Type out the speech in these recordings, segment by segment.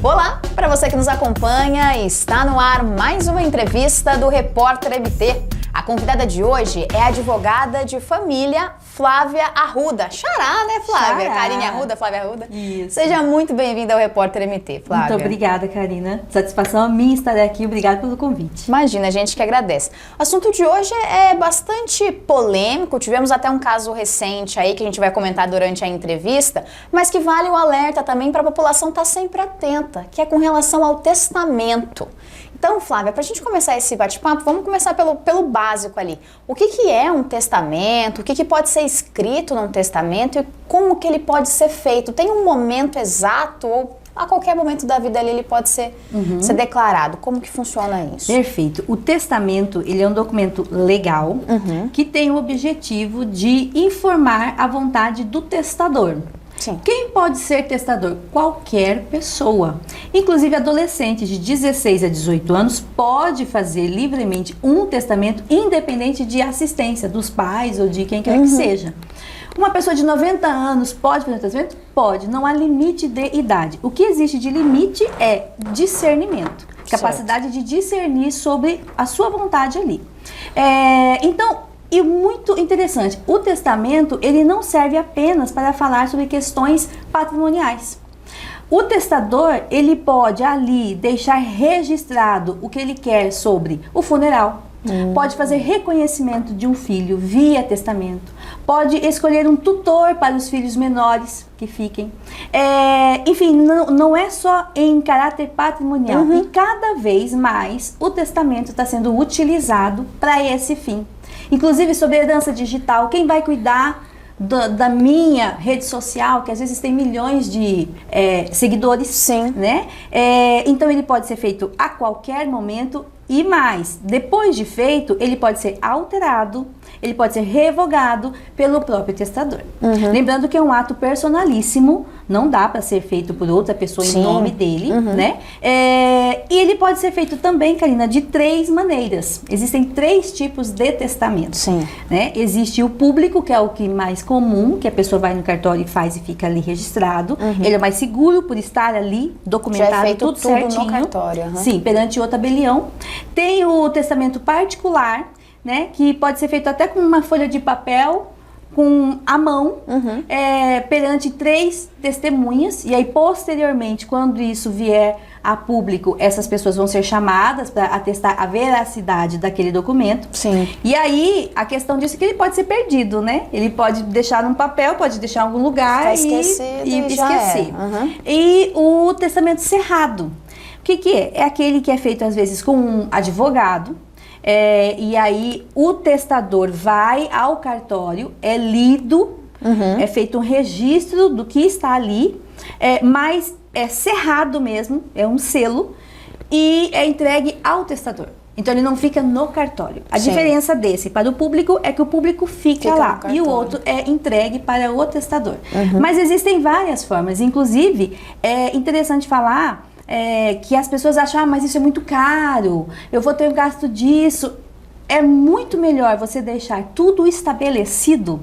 Olá, para você que nos acompanha, está no ar mais uma entrevista do Repórter MT. A convidada de hoje é a advogada de família Flávia Arruda. Xará, né, Flávia? Xará. Karine Arruda, Flávia Arruda. Isso. Seja muito bem-vinda ao Repórter MT, Flávia. Muito obrigada, Karina. Satisfação minha estar aqui. Obrigada pelo convite. Imagina, a gente que agradece. O assunto de hoje é bastante polêmico. Tivemos até um caso recente aí que a gente vai comentar durante a entrevista, mas que vale o alerta também para a população estar sempre atenta, que é com relação ao testamento. Então, Flávia, para a gente começar esse bate-papo, vamos começar pelo básico ali. O que é um testamento? O que pode ser escrito num testamento e como que ele pode ser feito? Tem um momento exato ou a qualquer momento da vida ali ele pode ser declarado? Como que funciona isso? Perfeito. O testamento, ele é um documento legal que tem o objetivo de informar a vontade do testador. Sim. Quem pode ser testador? Qualquer pessoa. Inclusive adolescentes de 16 a 18 anos pode fazer livremente um testamento independente de assistência dos pais ou de quem quer que seja. Uma pessoa de 90 anos pode fazer um testamento? Pode. Não há limite de idade. O que existe de limite é discernimento. Capacidade de discernir sobre a sua vontade ali. E muito interessante, o testamento ele não serve apenas para falar sobre questões patrimoniais. O testador ele pode ali deixar registrado o que ele quer sobre o funeral, pode fazer reconhecimento de um filho via testamento, pode escolher um tutor para os filhos menores que fiquem. Enfim, não é só em caráter patrimonial. E cada vez mais o testamento está sendo utilizado para esse fim. Inclusive sobre herança digital, quem vai cuidar da minha rede social, que às vezes tem milhões de seguidores, Sim. né? Então ele pode ser feito a qualquer momento e mais, depois de feito, ele pode ser alterado, ele pode ser revogado pelo próprio testador. Lembrando que é um ato personalíssimo, não dá para ser feito por outra pessoa em nome dele, né? E ele pode ser feito também, Karina, de 3 maneiras. Existem 3 tipos de testamento. Sim. Né? Existe o público, que é o que mais comum, que a pessoa vai no cartório e faz e fica ali registrado. Ele é mais seguro por estar ali documentado, Já é feito tudo tudo certinho. no cartório. Sim, perante o tabelião. Tem o testamento particular, né, que pode ser feito até com uma folha de papel, com a mão, perante 3 testemunhas, e aí posteriormente, quando isso vier a público, essas pessoas vão ser chamadas para atestar a veracidade daquele documento. Sim. E aí, a questão disso é que ele pode ser perdido, né? Ele pode deixar num papel, pode deixar em algum lugar e esquecer. E o testamento cerrado, o que é? É aquele que é feito às vezes com um advogado, e aí o testador vai ao cartório, é lido, é feito um registro do que está ali, mas é cerrado mesmo, é um selo, e é entregue ao testador. Então ele não fica no cartório. A diferença desse para o público é que o público fica lá e o outro é entregue para o testador. Mas existem várias formas, inclusive é interessante falar que as pessoas acham, mas isso é muito caro, eu vou ter um gasto disso. É muito melhor você deixar tudo estabelecido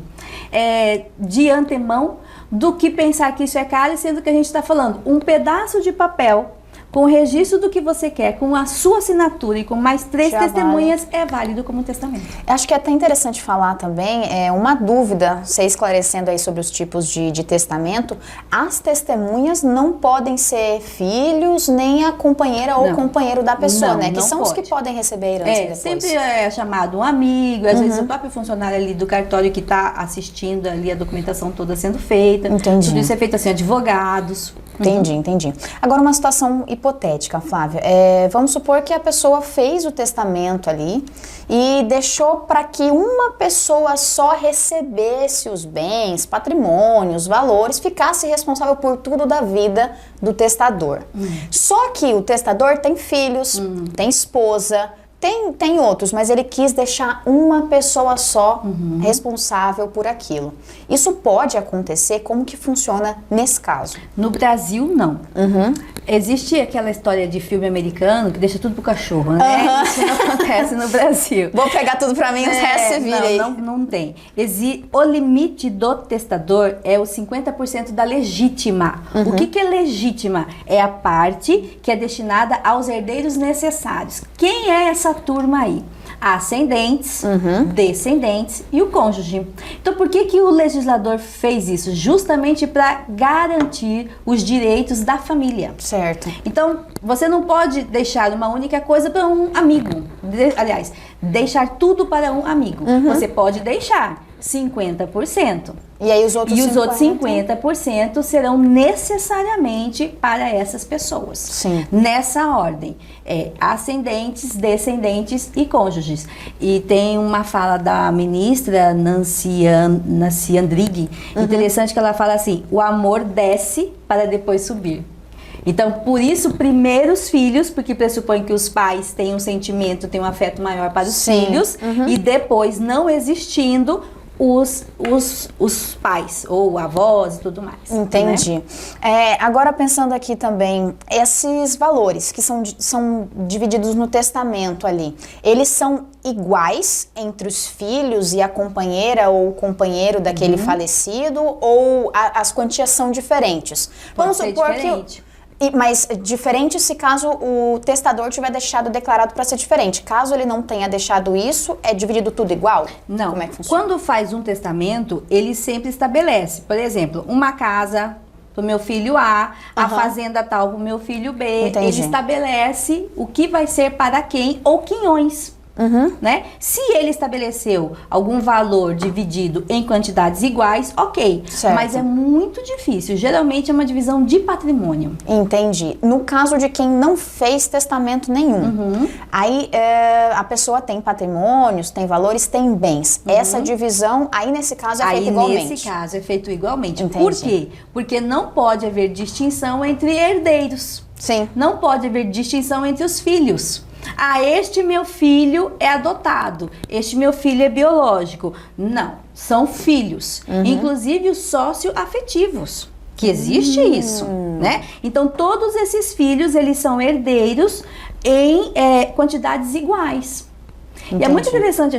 de antemão do que pensar que isso é caro, sendo que a gente está falando um pedaço de papel com o registro do que você quer, com a sua assinatura e com mais 3 testemunhas, é válido como testamento. Acho que é até interessante falar também, uma dúvida, você esclarecendo aí sobre os tipos de testamento, as testemunhas não podem ser filhos, nem a companheira ou companheiro da pessoa, né? Que são os que podem receber a herança depois. Sempre é chamado um amigo, às vezes o próprio funcionário ali do cartório que está assistindo ali a documentação toda sendo feita. Entendi. Tudo isso é feito assim, advogados. Entendi. Agora uma situação hipotética, Flávia. Vamos supor que a pessoa fez o testamento ali e deixou para que uma pessoa só recebesse os bens, patrimônio, os valores, ficasse responsável por tudo da vida do testador. Só que o testador tem filhos, tem esposa, Tem outros, mas ele quis deixar uma pessoa só responsável por aquilo. Isso pode acontecer? Como que funciona nesse caso? No Brasil, não. Existe aquela história de filme americano que deixa tudo pro cachorro, né? Isso não acontece no Brasil. Vou pegar tudo pra mim, os restos se vira aí. Não tem. O limite do testador é os 50% da legítima. O que é legítima? É a parte que é destinada aos herdeiros necessários. Quem é essa turma aí? Ascendentes, descendentes e o cônjuge. Então, por que o legislador fez isso? Justamente para garantir os direitos da família. Certo. Então, você não pode deixar uma única coisa para um amigo. Aliás, deixar tudo para um amigo. Você pode deixar 50%. E aí os outros 50% serão necessariamente para essas pessoas. Sim. Nessa ordem. Ascendentes, descendentes e cônjuges. E tem uma fala da ministra Nancy Andrighi, interessante, que ela fala assim: o amor desce para depois subir. Então, por isso, primeiro os filhos, porque pressupõe que os pais têm um sentimento, têm um afeto maior para os filhos, e depois, não existindo, os pais, ou avós e tudo mais. Entendi. Né? Agora, pensando aqui também, esses valores que são divididos no testamento ali, eles são iguais entre os filhos e a companheira ou o companheiro daquele falecido, ou as quantias são diferentes? Vamos supor que... Mas diferente se caso o testador tiver deixado declarado para ser diferente. Caso ele não tenha deixado isso, é dividido tudo igual? Não. Como é que funciona? Quando faz um testamento, ele sempre estabelece, por exemplo, uma casa pro meu filho A, a fazenda tal pro meu filho B. Entendi. Ele estabelece o que vai ser para quem ou quinhões. Né? Se ele estabeleceu algum valor dividido em quantidades iguais, ok. Certo. Mas é muito difícil. Geralmente é uma divisão de patrimônio. Entendi. No caso de quem não fez testamento nenhum, aí a pessoa tem patrimônios, tem valores, tem bens. Essa divisão, aí nesse caso é feita igualmente. Nesse caso é feito igualmente. Entendi. Por quê? Porque não pode haver distinção entre herdeiros. Sim. Não pode haver distinção entre os filhos. Este meu filho é adotado, este meu filho é biológico. Não, são filhos, inclusive os socioafetivos, que existe isso, né? Então, todos esses filhos, eles são herdeiros em quantidades iguais. Entendi. E é muito interessante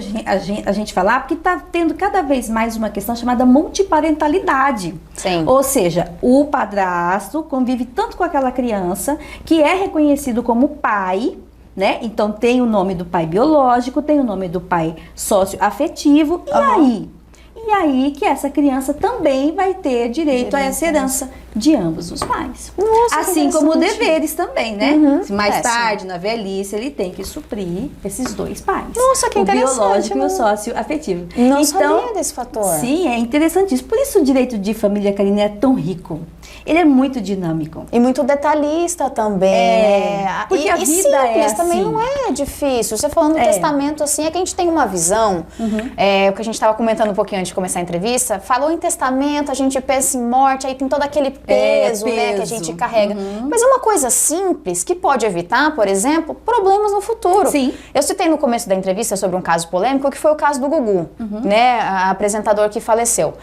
a gente falar, porque está tendo cada vez mais uma questão chamada multiparentalidade. Sim. Ou seja, o padrasto convive tanto com aquela criança que é reconhecido como pai, né? Então tem o nome do pai biológico, tem o nome do pai socioafetivo, e aí que essa criança também vai ter direito a essa herança de ambos os pais. Nossa, assim como deveres também, né? Se mais sim. tarde, na velhice, ele tem que suprir esses dois pais. Nossa, que interessante. O biológico e o socioafetivo. Não sabia desse fator. Sim, é interessantíssimo. Por isso o direito de família, Karine, é tão rico. Ele é muito dinâmico. E muito detalhista também, né? Porque a vida simples é assim. também não é difícil. Você falando do testamento, assim, é que a gente tem uma visão, o que a gente estava comentando um pouquinho antes de começar a entrevista, falou em testamento, a gente pensa em morte, aí tem todo aquele peso, né, que a gente carrega. Mas é uma coisa simples que pode evitar, por exemplo, problemas no futuro. Sim. Eu citei no começo da entrevista sobre um caso polêmico, que foi o caso do Gugu, né, apresentador que faleceu.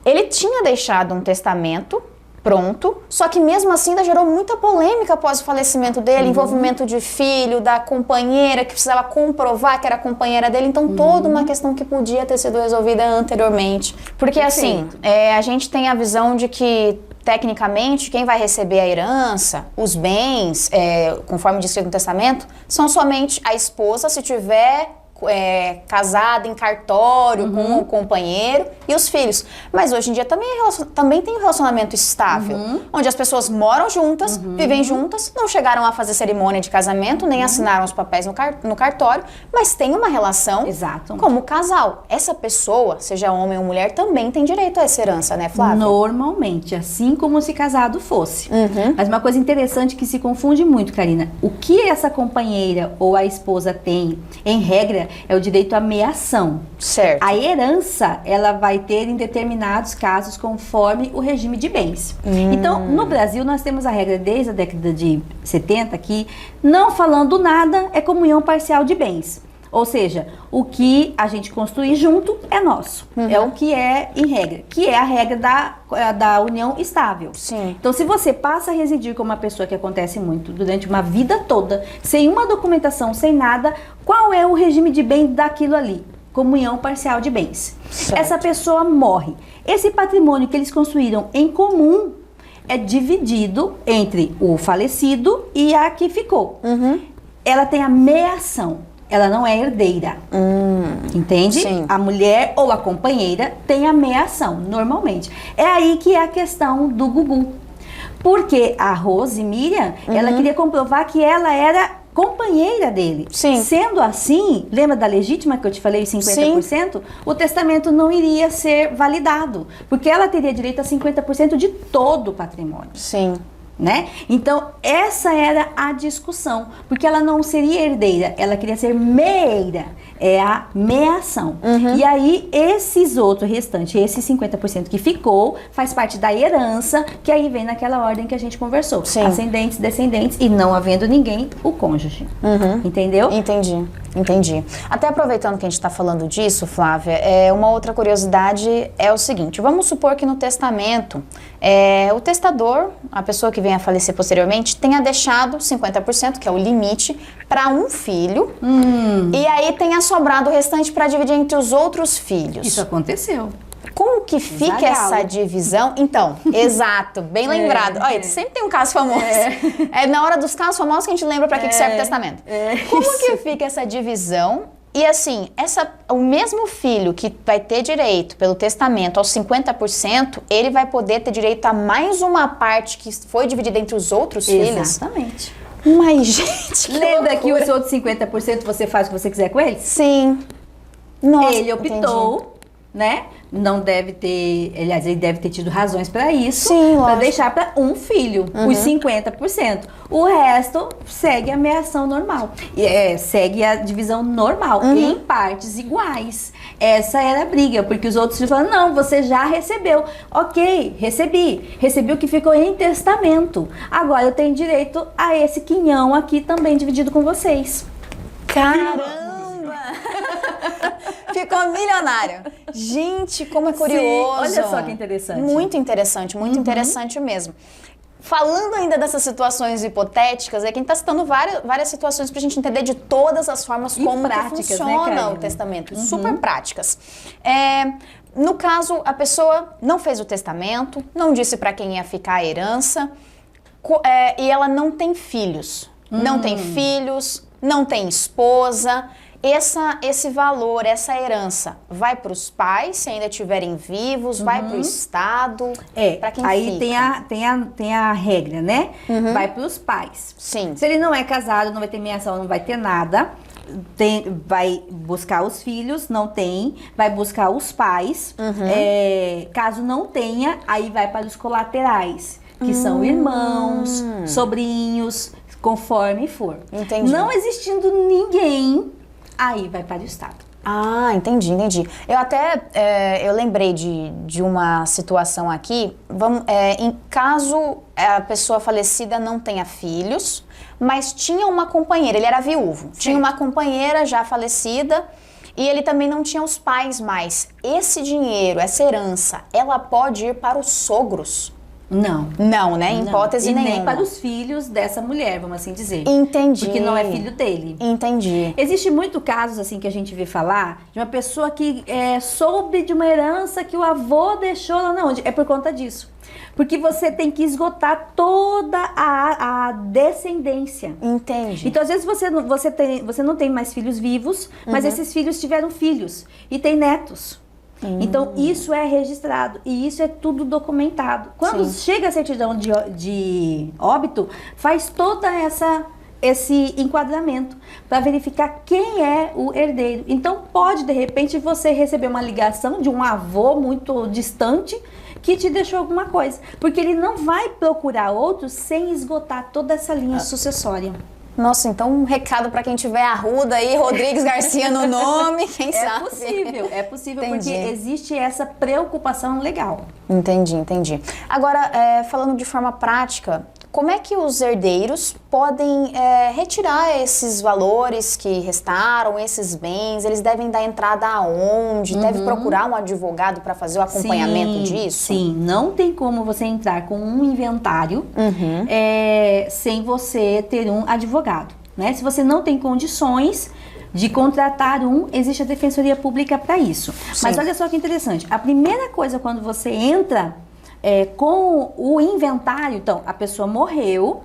Ele tinha deixado um testamento pronto, só que mesmo assim ainda gerou muita polêmica após o falecimento dele, envolvimento de filho, da companheira, que precisava comprovar que era a companheira dele, então toda uma questão que podia ter sido resolvida anteriormente. Porque assim, a gente tem a visão de que tecnicamente, quem vai receber a herança, os bens, conforme descrito no testamento, são somente a esposa, se tiver casada em cartório com o companheiro, e os filhos. Mas hoje em dia também tem um relacionamento estável, onde as pessoas moram juntas, vivem juntas, não chegaram a fazer cerimônia de casamento, nem assinaram os papéis no cartório, mas tem uma relação como casal. Essa pessoa, seja homem ou mulher, também tem direito a essa herança, né, Flávia? Normalmente, assim como se casado fosse. Mas uma coisa interessante que se confunde muito, Karina, o que essa companheira ou a esposa tem, em regra, é o direito à meação. Certo. A herança, ela vai ter em determinados casos conforme o regime de bens. Então, no Brasil, nós temos a regra desde a década de 70 que, não falando nada, é comunhão parcial de bens. Ou seja, o que a gente construir junto é nosso. É o que é em regra, que é a regra da união estável. Sim. Então, se você passa a residir com uma pessoa, que acontece muito, durante uma vida toda, sem uma documentação, sem nada, qual é o regime de bem daquilo ali? Comunhão parcial de bens. Certo. Essa pessoa morre. Esse patrimônio que eles construíram em comum é dividido entre o falecido e a que ficou. Ela tem a meação. Ela não é herdeira. Entende? Sim. A mulher ou a companheira tem a meação, normalmente. É aí que é a questão do Gugu. Porque a Rose Miriam, ela queria comprovar que ela era companheira dele. Sim. Sendo assim, lembra da legítima que eu te falei, 50%? O testamento não iria ser validado. Porque ela teria direito a 50% de todo o patrimônio. Sim. Né? Então, essa era a discussão, porque ela não seria herdeira, ela queria ser meeira, é a meação. E aí, esses outros restantes, esse 50% que ficou, faz parte da herança, que aí vem naquela ordem que a gente conversou. Sim. Ascendentes, descendentes, e não havendo ninguém, o cônjuge. Entendeu? Entendi. Até aproveitando que a gente está falando disso, Flávia, uma outra curiosidade é o seguinte: vamos supor que no testamento, o testador, a pessoa que vem a falecer posteriormente, tenha deixado 50%, que é o limite, para um filho, e aí tenha sobrado o restante para dividir entre os outros filhos. Isso aconteceu. Como que fica essa divisão? Então, exato, bem lembrado. Olha, sempre tem um caso famoso. É na hora dos casos famosos que a gente lembra para que serve o testamento. Como que fica essa divisão? E assim, o mesmo filho que vai ter direito pelo testamento aos 50%, ele vai poder ter direito a mais uma parte que foi dividida entre os outros filhos? Exatamente. Mas, gente, Lembra que os outros 50% você faz o que você quiser com eles? Sim. Nossa, Ele optou, né? Não deve ter, aliás, ele deve ter tido razões para isso, Sim, para lógico. deixar para um filho, os 50%. O resto segue a meação normal, segue a divisão normal, em partes iguais. Essa era a briga, porque os outros falam, não, você já recebeu. Ok, recebi o que ficou em testamento. Agora eu tenho direito a esse quinhão aqui também dividido com vocês. Caramba! Ficou milionário. Gente, como é curioso. Sim, olha só que interessante. Muito interessante mesmo. Falando ainda dessas situações hipotéticas, é que a gente está citando várias situações para a gente entender de todas as formas como práticas, que funciona, né, o testamento. Super práticas. No caso, a pessoa não fez o testamento, não disse para quem ia ficar a herança, e ela não tem filhos. Não tem filhos, não tem esposa. Esse valor, essa herança, vai para os pais, se ainda estiverem vivos, vai para o Estado, para quem aí fica? tem a regra, né? Vai para os pais. Sim. Se ele não é casado, não vai ter meação, não vai ter nada. Vai buscar os filhos, não tem. Vai buscar os pais. Caso não tenha, aí vai para os colaterais, que são irmãos, sobrinhos, conforme for. Entendi. Não existindo ninguém, aí vai para o Estado. Ah, entendi. Eu até, eu lembrei de uma situação aqui, em caso a pessoa falecida não tenha filhos, mas tinha uma companheira, ele era viúvo, Certo. tinha uma companheira já falecida e ele também não tinha os pais mais. Esse dinheiro, essa herança, ela pode ir para os sogros? Não. Não, né? Em hipótese e nenhuma. nem para os filhos dessa mulher, vamos assim dizer. Entendi. Porque não é filho dele. Entendi. Existe muito casos assim que a gente vê falar de uma pessoa que soube de uma herança que o avô deixou lá na onde. É por conta disso. Porque você tem que esgotar toda a descendência. Entendi. Então, às vezes, você não tem mais filhos vivos, mas esses filhos tiveram filhos e tem netos. Então, isso é registrado e isso é tudo documentado. Quando chega a certidão de óbito, faz toda esse enquadramento para verificar quem é o herdeiro. Então, pode, de repente, você receber uma ligação de um avô muito distante que te deixou alguma coisa. Porque ele não vai procurar outros sem esgotar toda essa linha sucessória. Nossa, então um recado para quem tiver Arruda aí, Rodrigues Garcia no nome, quem sabe? É possível Entendi. porque existe essa preocupação legal. Entendi. Agora, falando de forma prática, como é que os herdeiros podem retirar esses valores que restaram, esses bens? Eles devem dar entrada aonde? Deve procurar um advogado para fazer o acompanhamento disso? Sim, não tem como você entrar com um inventário sem você ter um advogado, né? Se você não tem condições de contratar existe a Defensoria Pública para isso. Sim. Mas olha só que interessante, a primeira coisa quando você entra com o inventário, então, a pessoa morreu,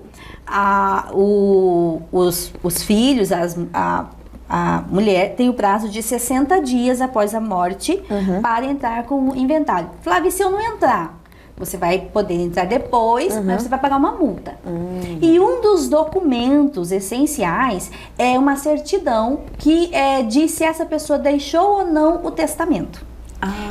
os filhos, a mulher tem o prazo de 60 dias após a morte para entrar com o inventário. Flávia, se eu não entrar? Você vai poder entrar depois, mas você vai pagar uma multa. E um dos documentos essenciais é uma certidão que diz se essa pessoa deixou ou não o testamento.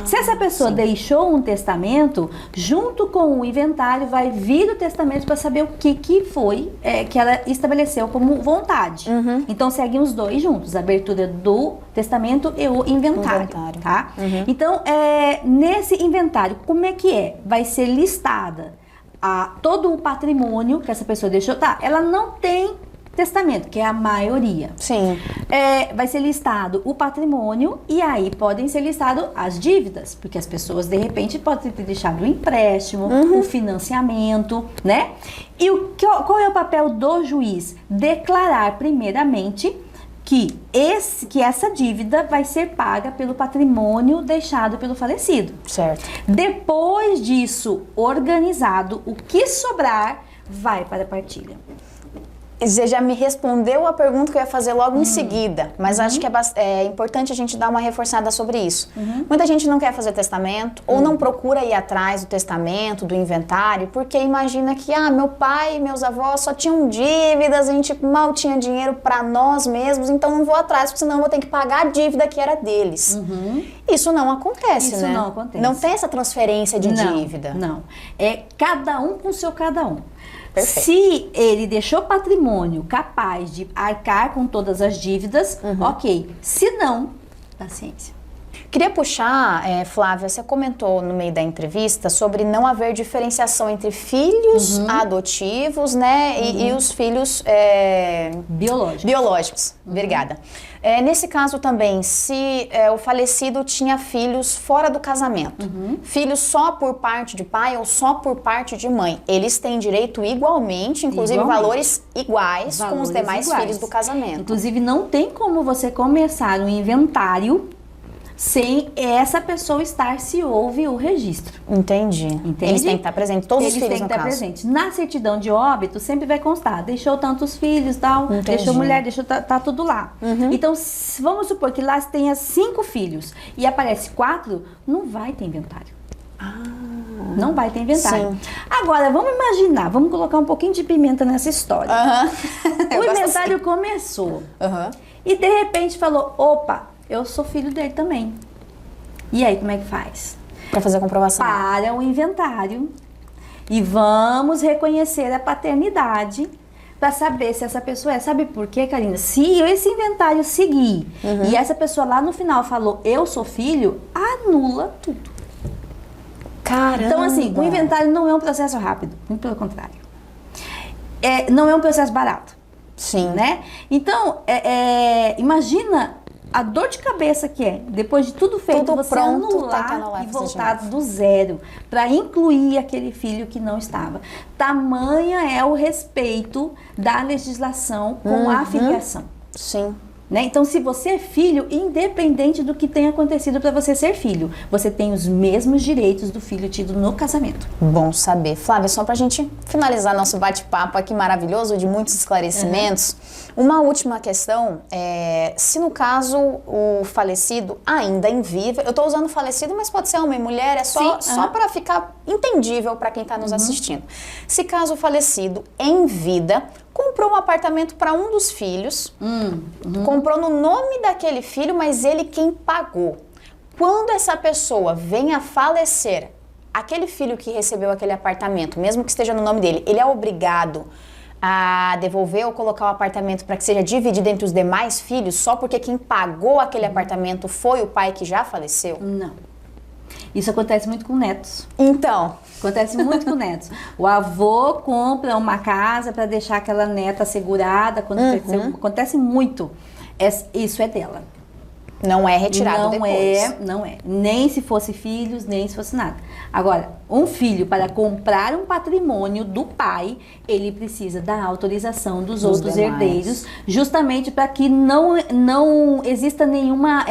Se essa pessoa deixou um testamento, junto com o inventário vai vir o testamento para saber o que foi que ela estabeleceu como vontade. Então seguem os dois juntos, a abertura do testamento e o inventário. Tá? Então, nesse inventário, como é que é? Vai ser listada todo o patrimônio que essa pessoa deixou. Tá, ela não tem testamento, que é a maioria. Sim. Vai ser listado o patrimônio e aí podem ser listadas as dívidas, porque as pessoas de repente podem ter deixado o empréstimo, o financiamento, né? E qual é o papel do juiz? Declarar primeiramente que essa dívida vai ser paga pelo patrimônio deixado pelo falecido. Certo. Depois disso, organizado, o que sobrar vai para a partilha. Você já me respondeu a pergunta que eu ia fazer logo em seguida, mas acho que é importante a gente dar uma reforçada sobre isso. Muita gente não quer fazer testamento ou não procura ir atrás do testamento, do inventário, porque imagina que meu pai e meus avós só tinham dívidas, a gente mal tinha dinheiro para nós mesmos, então não vou atrás, porque senão eu vou ter que pagar a dívida que era deles. Isso não acontece, né? Isso não acontece. Não tem essa transferência de dívida. Não. É cada um com seu cada um. Perfeito. Se ele deixou patrimônio capaz de arcar com todas as dívidas, ok. Se não, paciência. Queria puxar, Flávia, você comentou no meio da entrevista sobre não haver diferenciação entre filhos adotivos, né, e os filhos biológicos. Obrigada. Nesse caso também, se o falecido tinha filhos fora do casamento, filhos só por parte de pai ou só por parte de mãe, eles têm direito igualmente, inclusive valores iguais com os demais filhos do casamento. Inclusive, não tem como você começar um inventário sem essa pessoa estar se houve o registro. Entendi. Eles têm que estar presentes, todos os filhos no caso. Eles têm que estar presentes. Na certidão de óbito sempre vai constar, deixou tantos filhos, tal, deixou mulher, tá tudo lá. Então, vamos supor que lá tenha 5 filhos e aparece 4, não vai ter inventário. Não vai ter inventário. Sim. Agora, vamos imaginar, vamos colocar um pouquinho de pimenta nessa história. O inventário começou e de repente falou, opa, eu sou filho dele também. E aí, como é que faz? Para fazer a comprovação. Para o inventário e vamos reconhecer a paternidade para saber se essa pessoa é. Sabe por quê, Karina? Se esse inventário seguir e essa pessoa lá no final falou, eu sou filho, anula tudo. Caramba! Então, assim, o inventário não é um processo rápido, muito pelo contrário. Não é um processo barato. Sim. Né? Então, imagina a dor de cabeça que é, depois de tudo feito, tudo você pronto, anular e voltar do zero, para incluir aquele filho que não estava. Tamanha é o respeito da legislação com a filiação. Sim. Né? Então, se você é filho, independente do que tenha acontecido para você ser filho, você tem os mesmos direitos do filho tido no casamento. Bom saber. Flávia, só pra gente finalizar nosso bate-papo aqui maravilhoso, de muitos esclarecimentos, uma última questão, se no caso o falecido ainda em vida, eu tô usando falecido, mas pode ser homem, mulher, é só para ficar entendível para quem tá nos assistindo. Se caso o falecido em vida comprou um apartamento para um dos filhos, comprou no nome daquele filho, mas ele quem pagou. Quando essa pessoa vem a falecer, aquele filho que recebeu aquele apartamento, mesmo que esteja no nome dele, ele é obrigado a devolver ou colocar o apartamento para que seja dividido entre os demais filhos só porque quem pagou aquele apartamento foi o pai que já faleceu? Não. Isso acontece muito com netos. Então, Acontece muito com netos. O avô compra uma casa para deixar aquela neta segurada. Quando acontece muito. Isso é dela. não é retirado depois. Não é. Nem se fosse filhos, nem se fosse nada. Agora, um filho, para comprar um patrimônio do pai, ele precisa da autorização dos outros herdeiros, justamente para que não exista nenhuma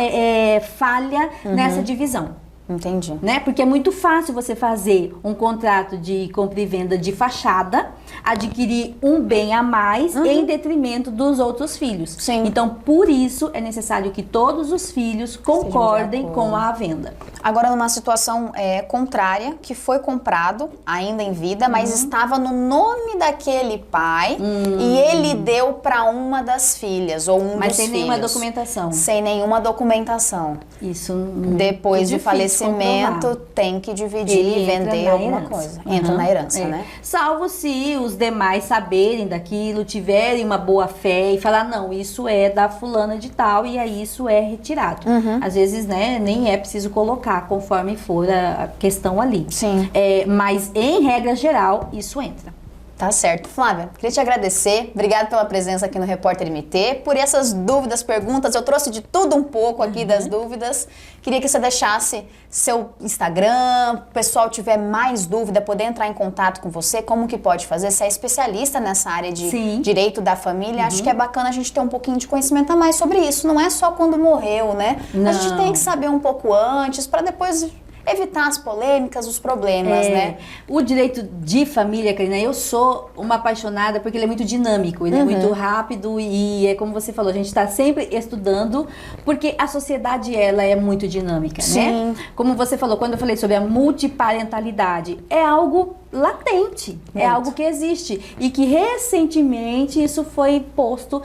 falha nessa divisão. Entendi. Né? Porque é muito fácil você fazer um contrato de compra e venda de fachada, adquirir um bem a mais em detrimento dos outros filhos. Sim. Então, por isso, é necessário que todos os filhos concordem com a venda. Agora, numa situação contrária, que foi comprado ainda em vida, mas estava no nome daquele pai e ele deu para uma das filhas ou um mas dos sem filhos. nenhuma documentação. Sem nenhuma documentação. Isso Depois é do falecimento, comprovar. tem que dividir Ele e entra vender na alguma herança. coisa. Entra na herança, né? Salvo se os demais saberem daquilo, tiverem uma boa fé e falar, não, isso é da fulana de tal e aí isso é retirado. Às vezes, né, nem é preciso colocar conforme for a questão ali. Sim. Mas, em regra geral, isso entra. Tá certo. Flávia, queria te agradecer. Obrigada pela presença aqui no Repórter MT. Por essas dúvidas, perguntas, eu trouxe de tudo um pouco aqui das dúvidas. Queria que você deixasse seu Instagram, o pessoal tiver mais dúvida, poder entrar em contato com você, como que pode fazer? Você é especialista nessa área de direito da família. Acho que é bacana a gente ter um pouquinho de conhecimento a mais sobre isso. Não é só quando morreu, né? Não. A gente tem que saber um pouco antes, para depois evitar as polêmicas, os problemas, né? O direito de família, Karina, eu sou uma apaixonada porque ele é muito dinâmico, ele é muito rápido e é como você falou, a gente está sempre estudando porque a sociedade, ela é muito dinâmica, né? Como você falou, quando eu falei sobre a multiparentalidade, é algo latente, é algo que existe e que recentemente isso foi posto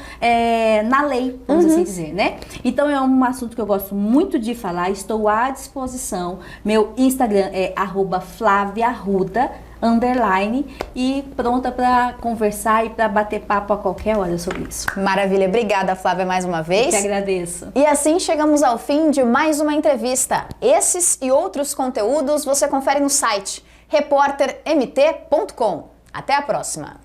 na lei, vamos assim dizer, né? Então é um assunto que eu gosto muito de falar, estou à disposição. Meu Instagram é @FlaviaArruda_ e pronta para conversar e para bater papo a qualquer hora sobre isso. Maravilha, obrigada, Flávia, mais uma vez. Eu que agradeço. E assim chegamos ao fim de mais uma entrevista. Esses e outros conteúdos você confere no site repórtermt.com. Até a próxima!